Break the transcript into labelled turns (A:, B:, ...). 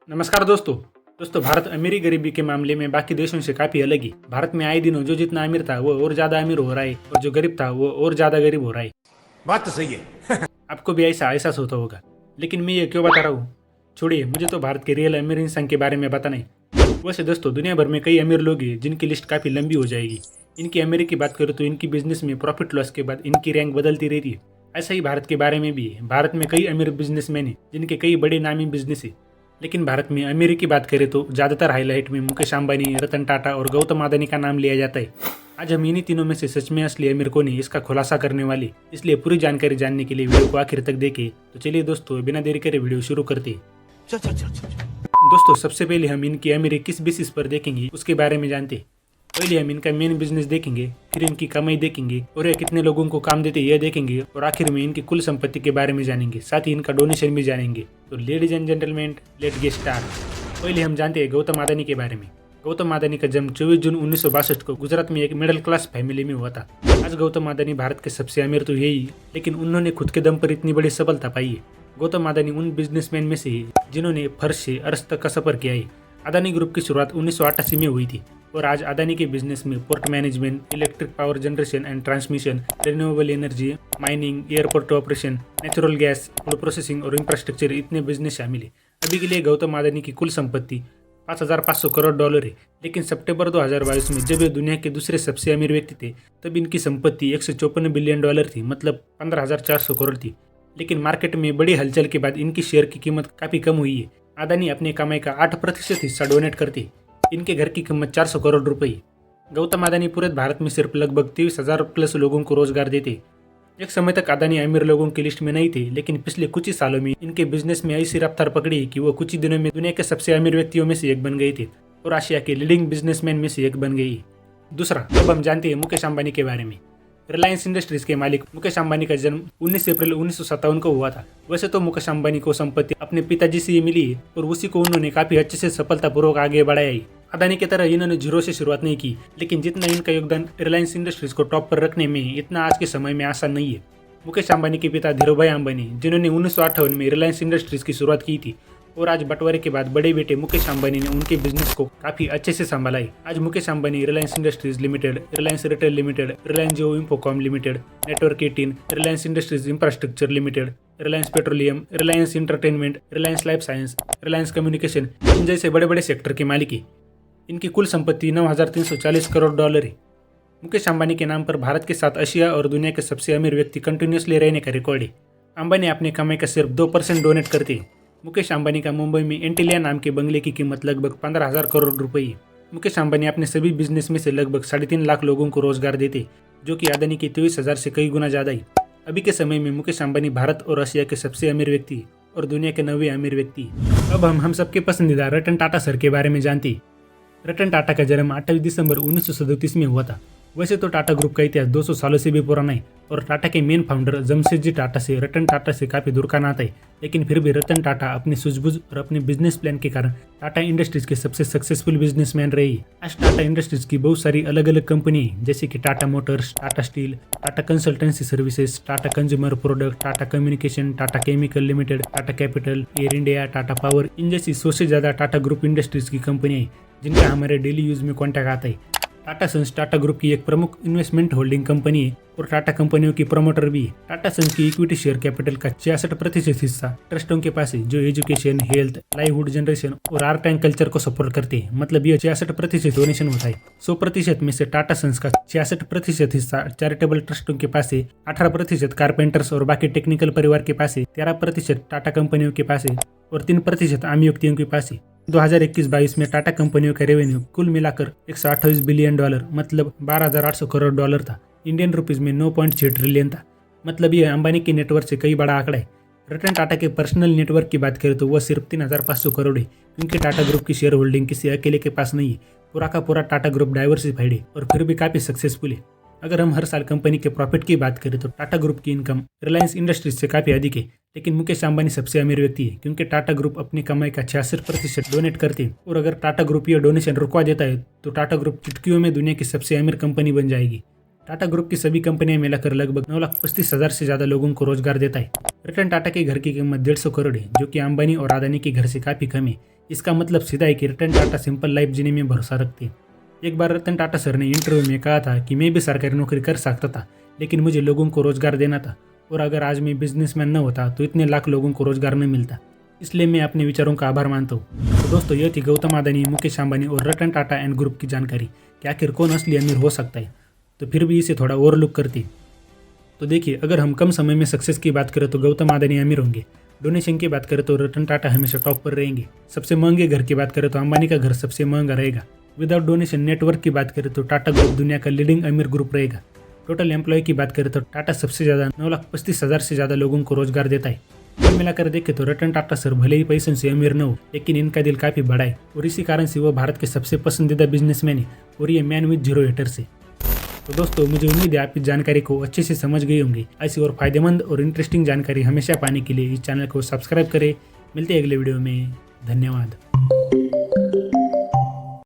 A: नमस्कार दोस्तों भारत अमीरी गरीबी के मामले में बाकी देशों से काफी अलग है। भारत में आए दिनों जो जितना अमीर था वो और ज्यादा अमीर हो रहा है और जो गरीब था वो और ज्यादा गरीब हो रहा है।
B: बात तो सही है।
A: आपको भी ऐसा एहसास होता होगा, लेकिन मैं ये क्यों बता रहा हूँ? छोड़िए, मुझे तो भारत के रियल अमीर इंसान के बारे में बताना है। वैसे दोस्तों, दुनिया भर में कई अमीर लोग हैं जिनकी लिस्ट काफी लंबी हो जाएगी। इनकी अमीरी की बात करूँ तो इनकी बिजनेस में प्रॉफिट लॉस के बाद इनकी रैंक बदलती रहती है। ऐसा ही भारत के बारे में भी है। भारत में कई अमीर बिजनेसमैन हैं जिनके कई बड़े नामी बिजनेस है। लेकिन भारत में अमीरी की बात करें तो ज़्यादातर हाईलाइट में मुकेश अंबानी, रतन टाटा और गौतम अदानी का नाम लिया जाता है। आज हम इन्हीं तीनों में से सच में असली अमीर कौन है इसका खुलासा करने वाले, इसलिए पूरी जानकारी जानने के लिए वीडियो को आखिर तक देखें। तो चलिए दोस्तों, बिना देरी करे वीडियो शुरू करते हैं।
B: चल।
A: दोस्तों, सबसे पहले हम इनकी अमीरी किस बेसिस पर देखेंगे उसके बारे में जानते हैं। पहले हम इनका मेन बिजनेस देखेंगे, फिर इनकी कमाई देखेंगे और ये कितने लोगों को काम देते यह देखेंगे, और आखिर में इनकी कुल संपत्ति के बारे में जानेंगे, साथ ही इनका डोनेशन भी जानेंगे। तो ladies and gentleman, let get start. पहले हम जानते हैं गौतम अदानी के बारे में। गौतम अदानी का जन्म 24 जून 1962 को गुजरात में एक मिडिल क्लास फैमिली में हुआ था। आज गौतम अदानी भारत के सबसे अमीर तो यही, लेकिन उन्होंने खुद के दम पर इतनी बड़ी सफलता पाई है। गौतम अदानी उन बिजनेसमैन में से है जिन्होंने फर्श से अर्श तक का सफर किया है। अदानी ग्रुप की शुरुआत 1988 में हुई थी और आज अदानी के बिजनेस में port management, electric power generation and transmission, renewable energy, mining, airport operation, natural gas, food processing और इंफ्रास्ट्रक्चर इतने बिजनेस शामिल है। अभी के लिए गौतम अदानी की कुल संपत्ति $5,500 करोड़ है, लेकिन सितंबर 2022 में जब ये दुनिया के दूसरे सबसे अमीर व्यक्ति थे तब इनकी संपत्ति $154 बिलियन थी, मतलब 15,400 करोड़ थी। लेकिन मार्केट में बड़ी हलचल के बाद इनकी शेयर की कीमत काफ़ी कम हुई है। अदानी अपनी कमाई का 8% हिस्सा डोनेट करते। इनके घर की कीमत 400 करोड़ रुपए। गौतम अदानी पूरे भारत में सिर्फ लगभग 23,000 प्लस लोगों को रोजगार देते। एक समय तक अदानी अमीर लोगों की लिस्ट में नहीं थे, लेकिन पिछले कुछ ही सालों में इनके बिजनेस में ऐसी रफ्तार पकड़ी कि वो कुछ ही दिनों में दुनिया के सबसे अमीर व्यक्तियों में से एक बन गए थे और आशिया के लीडिंग बिजनेसमैन में से एक बन गई। दूसरा, अब हम जानते हैं मुकेश अंबानी के बारे में। रिलायंस इंडस्ट्रीज के मालिक मुकेश अंबानी का जन्म 19 अप्रैल 1957 को हुआ था। वैसे तो मुकेश अंबानी को संपत्ति अपने पिताजी से ही मिली है और उसी को उन्होंने काफी अच्छे से सफलतापूर्वक आगे बढ़ाया है। अदानी की तरह इन्होंने जीरो से शुरुआत नहीं की, लेकिन जितना इनका योगदान रिलायंस इंडस्ट्रीज को टॉप पर रखने में इतना आज के समय में आसान नहीं है। मुकेश अंबानी के पिता धीरूभाई अंबानी, जिन्होंने 1958 में रिलायंस इंडस्ट्रीज की शुरुआत की थी, और आज बंटवारे के बाद बड़े बेटे मुकेश अंबानी ने उनके बिजनेस को काफी अच्छे से संभाला है। आज Mukesh Ambani Reliance industries limited, Reliance retail limited, Reliance Jio Infocomm limited, network 18, Reliance industries infrastructure limited, Reliance petroleum, Reliance entertainment, Reliance life science, Reliance communication in जैसे बड़े बड़े सेक्टर के मालिक है। इनकी कुल संपत्ति $9,340 करोड़ है। मुकेश अंबानी के नाम पर भारत के साथ एशिया और दुनिया के सबसे अमीर व्यक्ति कंटिन्यूसली रहने का रिकॉर्ड है। अंबानी अपने कमाई का सिर्फ 2% डोनेट करते हैं। मुकेश अंबानी का मुंबई में एंटिलिया नाम के बंगले की कीमत लगभग 15,000 करोड़ रुपए है। मुकेश अंबानी अपने सभी बिजनेस में से लगभग 3.5 लाख लोगों को रोजगार देते, जो कि अदानी के 23,000 से कई गुना ज्यादा है। अभी के समय में मुकेश अंबानी भारत और एशिया के सबसे अमीर व्यक्ति है और दुनिया के 9वें अमीर व्यक्ति है। अब हम सबके पसंदीदा रतन टाटा सर के बारे में जानते हैं। रतन टाटा का जन्म 28 दिसंबर 1937 में हुआ था। वैसे तो टाटा ग्रुप का इतिहास 200 सालों से भी पुराना है और टाटा के मेन फाउंडर जमशेदजी टाटा से रतन टाटा से काफी दूर का नाता है, लेकिन फिर भी रतन टाटा अपनी सूझबूझ और अपने बिजनेस प्लान के कारण टाटा इंडस्ट्रीज के सबसे सक्सेसफुल बिजनेसमैन रहे। आज टाटा इंडस्ट्रीज की बहुत सारी अलग अलग कंपनी है, जैसे कि Tata Motors, Tata Steel, Tata Consultancy Services, Tata Consumer Product, Tata Communication, Tata Chemical Limited, Tata Capital, Air India, Tata Power, इन जैसी 100 से ज्यादा टाटा ग्रुप इंडस्ट्रीज की कंपनियां हैं जिनका हमारे डेली यूज में कॉन्टैक्ट आता है। टाटा सन्स टाटा ग्रुप की एक प्रमुख इन्वेस्टमेंट होल्डिंग कंपनी है और टाटा कंपनियों की प्रमोटर भी है। टाटा सन्स की इक्विटी शेयर कैपिटल का 66% हिस्सा ट्रस्टों के पास है, जो एजुकेशन, हेल्थ, लाइवहुड जनरेशन और आर्ट एंड कल्चर को सपोर्ट करते हैं। मतलब ये 66% डोनेशन होता है। 100% में से टाटा सन्स का 66% हिस्सा चैरिटेबल ट्रस्टों के पास है, 18% कारपेंटर्स और बाकी टेक्निकल परिवार के पास है, 13% टाटा कंपनियों के पास है और 3% आम व्यक्तियों के पास है। 2021-22 में टाटा कंपनियों का रेवेन्यू कुल मिलाकर $128 बिलियन, मतलब $12,800 करोड़ था। इंडियन रुपीज में 9.6 ट्रिलियन था। मतलब ये अंबानी के नेटवर्क से कई बड़ा आंकड़ा है। रतन टाटा के पर्सनल नेटवर्क की बात करें तो वह सिर्फ 3,500 करोड़ है, क्योंकि टाटा ग्रुप की शेयर होल्डिंग किसी अकेले के पास नहीं है। पूरा का पूरा टाटा ग्रुप डाइवर्सिफाइड है और फिर भी काफी सक्सेसफुल है। अगर हम हर साल कंपनी के प्रॉफिट की बात करें तो टाटा ग्रुप की इनकम रिलायंस इंडस्ट्रीज से काफी अधिक है, लेकिन मुकेश अंबानी सबसे अमीर व्यक्ति है, क्योंकि टाटा ग्रुप अपनी कमाई का 66% डोनेट करते हैं। और अगर टाटा ग्रुप ये डोनेशन रुकवा देता है तो टाटा ग्रुप चुटकियों में दुनिया की सबसे अमीर कंपनी बन जाएगी। टाटा ग्रुप की सभी कंपनियां मिलाकर लगभग 9,35,000 से ज़्यादा लोगों को रोजगार देता है। रतन टाटा के घर की कीमत 150 करोड़ है, जो कि अंबानी और अदानी के घर से काफ़ी कम है। इसका मतलब सीधा है कि रतन टाटा सिंपल लाइफ जीने में भरोसा रखते हैं। एक बार रतन टाटा सर ने इंटरव्यू में कहा था कि मैं भी सरकारी नौकरी कर सकता था, लेकिन मुझे लोगों को रोजगार देना था, और अगर आज मैं बिजनेसमैन न होता तो इतने लाख लोगों को रोजगार न मिलता। इसलिए मैं अपने विचारों का आभार मानता हूँ। तो दोस्तों, यह थी गौतम अदानी, मुकेश अंबानी और रतन टाटा एंड ग्रुप की जानकारी कि आखिर कौन असली अमीर हो सकता है। तो फिर भी इसे थोड़ा ओवरलुक करते। तो देखिए, अगर हम कम समय में सक्सेस की बात करें तो गौतम अदानी अमीर होंगे। डोनेशन की बात करें तो रतन टाटा हमेशा टॉप पर रहेंगे। सबसे महंगे घर की बात करें तो अंबानी का घर सबसे महंगा रहेगा। विदाउट डोनेशन नेटवर्क की बात करें तो टाटा ग्रुप दुनिया का लीडिंग अमीर ग्रुप रहेगा। टोटल एम्प्लॉय की बात करें तो टाटा सबसे ज़्यादा 9,35,000 से ज़्यादा लोगों को रोजगार देता है। कुल मिलाकर देखें तो रतन टाटा सर भले ही पैसों से अमीर न हो, लेकिन इनका दिल काफ़ी बड़ा है, और इसी कारण से वो भारत के सबसे पसंदीदा बिजनेसमैन है, और ये मैन विद 0 हेटर्स है। तो दोस्तों, मुझे उम्मीद है आप इस जानकारी को अच्छे से समझ गए होंगे। ऐसी और फायदेमंद और इंटरेस्टिंग जानकारी हमेशा पाने के लिए इस चैनल को सब्सक्राइब करें। मिलते हैं अगले वीडियो में। धन्यवाद।